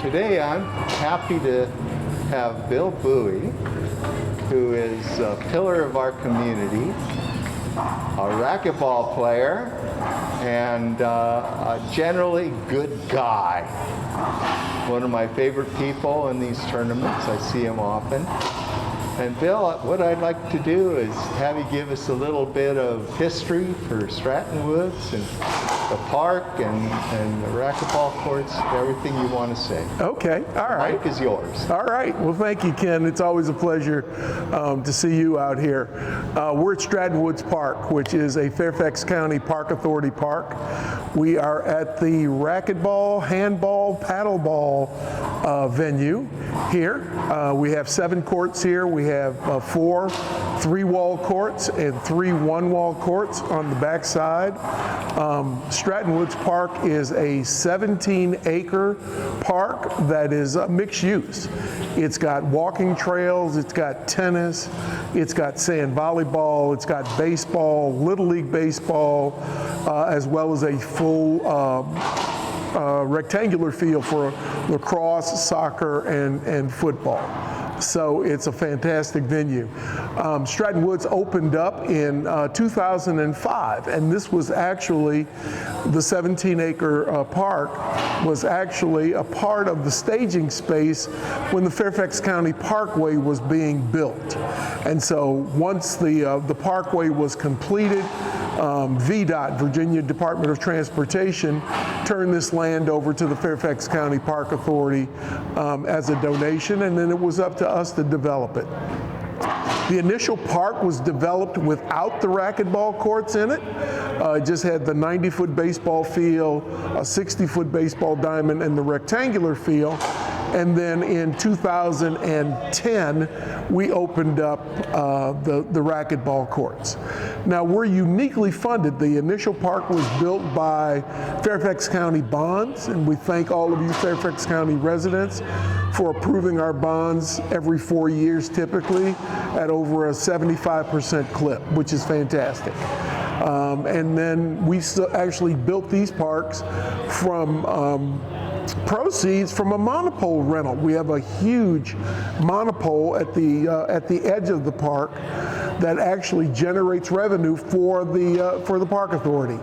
Today I'm happy to have Bill Bouie, who is a pillar of our community, a racquetball player, and a generally good guy. One of my favorite people in these tournaments. I see him often. And Bill, what I'd like to do is have you give us a little bit of history for Stratton Woods and the park and the racquetball courts, everything you want to say. Okay, all right. The mic is yours. All right, well thank you, Ken. It's always a pleasure to see you out here. We're at Stratton Woods Park, which is a Fairfax County Park Authority park. We are at the racquetball, handball, paddleball venue here. We have 7 courts here. We have 4 3-wall courts and 3 1-wall courts on the back side. Stratton Woods Park is a 17-acre park that is mixed use. It's got walking trails, it's got tennis, it's got sand volleyball, it's got baseball, Little League baseball, as well as a full rectangular field for lacrosse, soccer, and football. So it's a fantastic venue. Stratton Woods opened up in 2005, and this was actually, the 17-acre park was actually a part of the staging space when the Fairfax County Parkway was being built. And so once the parkway was completed, VDOT, Virginia Department of Transportation, turned this land over to the Fairfax County Park Authority as a donation, and then it was up to us to develop it. The initial park was developed without the racquetball courts in it. It just had the 90-foot baseball field, a 60-foot baseball diamond, and the rectangular field. And then in 2010, we opened up the racquetball courts. Now, we're uniquely funded. The initial park was built by Fairfax County bonds, and we thank all of you Fairfax County residents for approving our bonds every 4 years typically at over a 75% clip, which is fantastic. And then we actually built these parks from proceeds from a monopole rental. We have a huge monopole at the edge of the park that actually generates revenue for the park authority.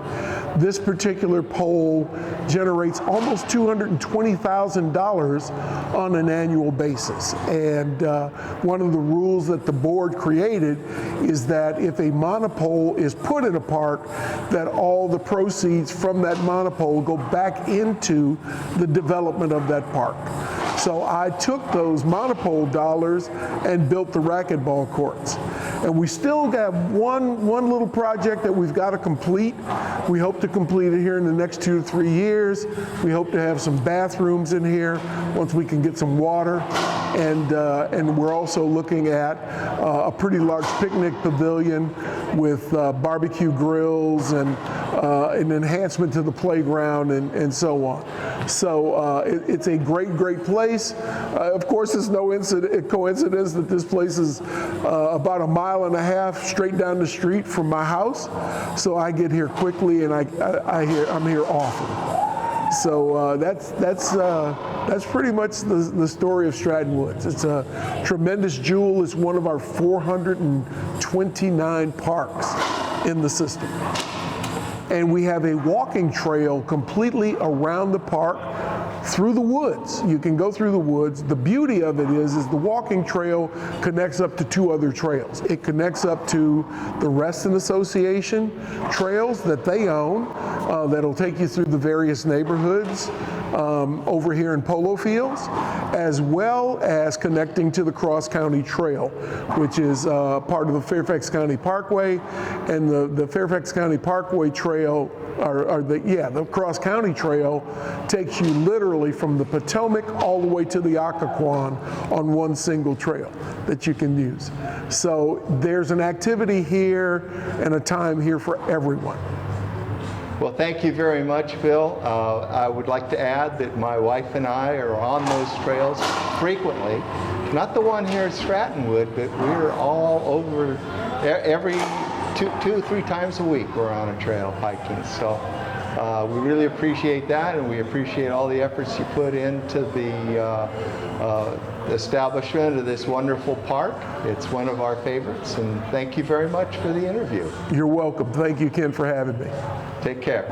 This particular pole generates almost $220,000 on an annual basis. And one of the rules that the board created is that if a monopole is put in a park, that all the proceeds from that monopole go back into the development of that park. So I took those monopole dollars and built the racquetball courts. And we still got one little project that we've got to complete. We hope to complete it here in the next 2 to 3 years. We hope to have some bathrooms in here once we can get some water. And we're also looking at a pretty large picnic pavilion with barbecue grills and an enhancement to the playground and so on. So it's a great place. Of course, it's no coincidence that this place is about 1.5 miles straight down the street from my house. So I get here quickly, and I'm here often. So that's pretty much the story of Stratton Woods. It's a tremendous jewel. It's one of our 429 parks in the system. And we have a walking trail completely around the park through the woods. You can go through the woods. The beauty of it is the walking trail connects up to 2 other trails. It connects up to the Reston Association trails that they own, that'll take you through the various neighborhoods over here in Polo Fields, as well as connecting to the Cross County Trail, which is part of the Fairfax County Parkway. And the Fairfax County Parkway Trail, the Cross County Trail, takes you literally from the Potomac all the way to the Occoquan on one single trail that you can use. So there's an activity here and a time here for everyone. Well, thank you very much, Bill. I would like to add that my wife and I are on those trails frequently. Not the one here at Stratton Wood, but we're all over every 2 or 3 times a week we're on a trail hiking. So We really appreciate that, and we appreciate all the efforts you put into the establishment of this wonderful park. It's one of our favorites, and thank you very much for the interview. You're welcome. Thank you, Ken, for having me. Take care.